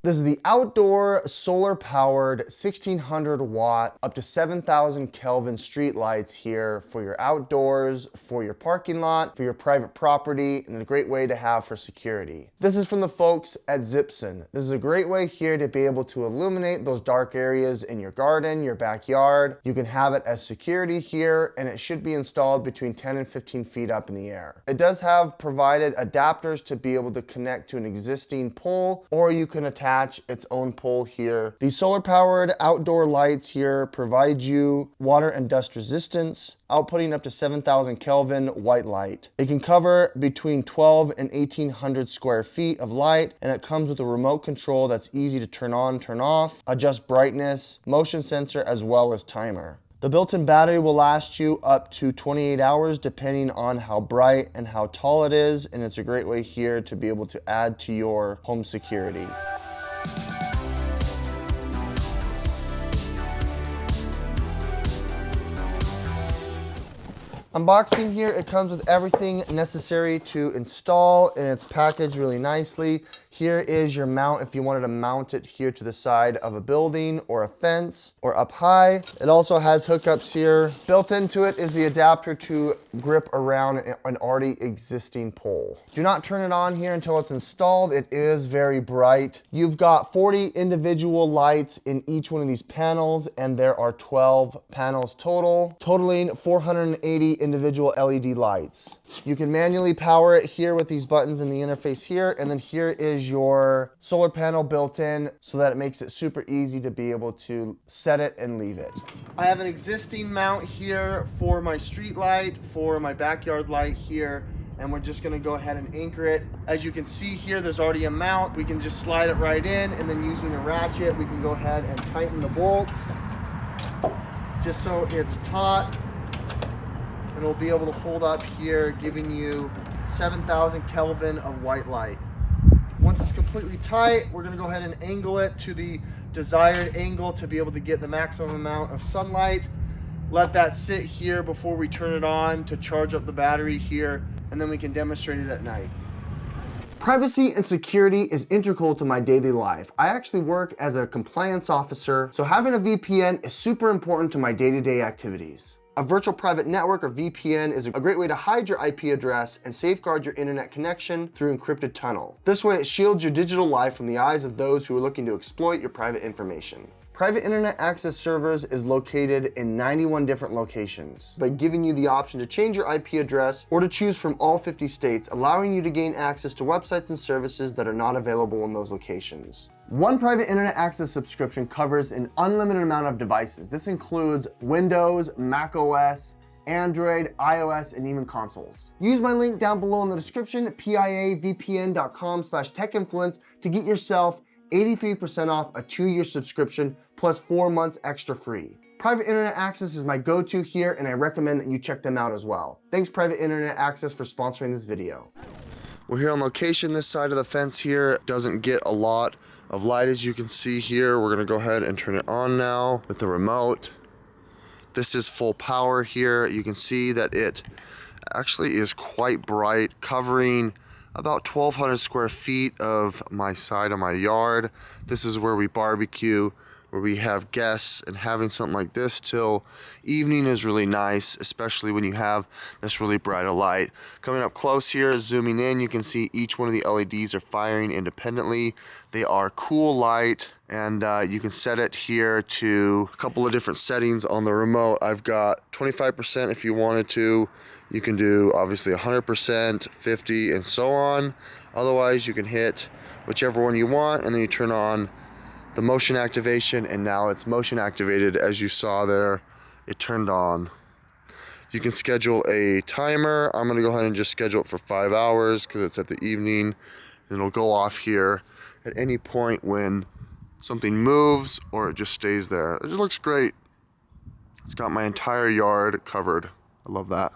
This is the outdoor solar powered 1600 watt up to 7,000 Kelvin street lights here for your outdoors, for your parking lot, for your private property, and a great way to have for security. This is from the folks at Vipzon. This is a great way here to be able to illuminate those dark areas in your garden, your backyard. You can have it as security here, and it should be installed between 10 and 15 feet up in the air. It does have provided adapters to be able to connect to an existing pole, or you can attach its own pole here. These solar powered outdoor lights here provide you water and dust resistance, outputting up to 7,000 Kelvin white light. It can cover between 12 and 1,800 square feet of light, and it comes with a remote control that's easy to turn on, turn off, adjust brightness, motion sensor, as well as timer. The built-in battery will last you up to 28 hours depending on how bright and how tall it is, and it's a great way here to be able to add to your home security. Unboxing here, it comes with everything necessary to install, and it's packaged really nicely. Here is your mount if you wanted to mount it here to the side of a building or a fence or up high. It also has hookups here. Built into it is the adapter to grip around an already existing pole. Do not turn it on here until it's installed. It is very bright. You've got 40 individual lights in each one of these panels, and there are 12 panels total, totaling 480 individual LED lights. You can manually power it here with these buttons in the interface here, and then here is your solar panel built in so that it makes it super easy to be able to set it and leave it. I have an existing mount here for my street light, for my backyard light here, and we're just gonna go ahead and anchor it. As you can see here, there's already a mount. We can just slide it right in, and then using a ratchet, we can go ahead and tighten the bolts just so it's taut, and it'll be able to hold up here, giving you 7,000 Kelvin of white light. Once it's completely tight, we're gonna go ahead and angle it to the desired angle to be able to get the maximum amount of sunlight. Let that sit here before we turn it on to charge up the battery here, and then we can demonstrate it at night. Privacy and security is integral to my daily life. I actually work as a compliance officer, so having a VPN is super important to my day-to-day activities. A virtual private network, or VPN, is a great way to hide your IP address and safeguard your internet connection through encrypted tunnel. This way it shields your digital life from the eyes of those who are looking to exploit your private information. Private internet access servers is located in 91 different locations, by giving you the option to change your IP address or to choose from all 50 states, allowing you to gain access to websites and services that are not available in those locations. One private internet access subscription covers an unlimited amount of devices. This includes Windows, Mac OS, Android, iOS, and even consoles. Use my link down below in the description, piavpn.com/techinfluence, to get yourself 83% off a 2-year subscription plus 4 months extra free. Private Internet Access is my go-to here, and I recommend that you check them out as well. Thanks Private Internet Access for sponsoring this video. We're here on location. This side of the fence here doesn't get a lot of light, as you can see here. We're gonna go ahead and turn it on now with the remote. This is full power here. You can see that it actually is quite bright, covering about 1,200 square feet of my side of my yard. This is where we barbecue, where we have guests, and having something like this till evening is really nice, especially when you have this really bright light. Coming up close here, zooming in, you can see each one of the LEDs are firing independently. They are cool light, and you can set it here to a couple of different settings on the remote. I've got 25% if you wanted to. You can do obviously 100%, 50, and so on. Otherwise, you can hit whichever one you want, and then you turn on the motion activation, and now it's motion activated. As you saw there, it turned on. You can schedule a timer. I'm gonna go ahead and just schedule it for 5 hours because it's at the evening, and it'll go off here at any point when something moves or it just stays there. It just looks great. It's got my entire yard covered. I love that.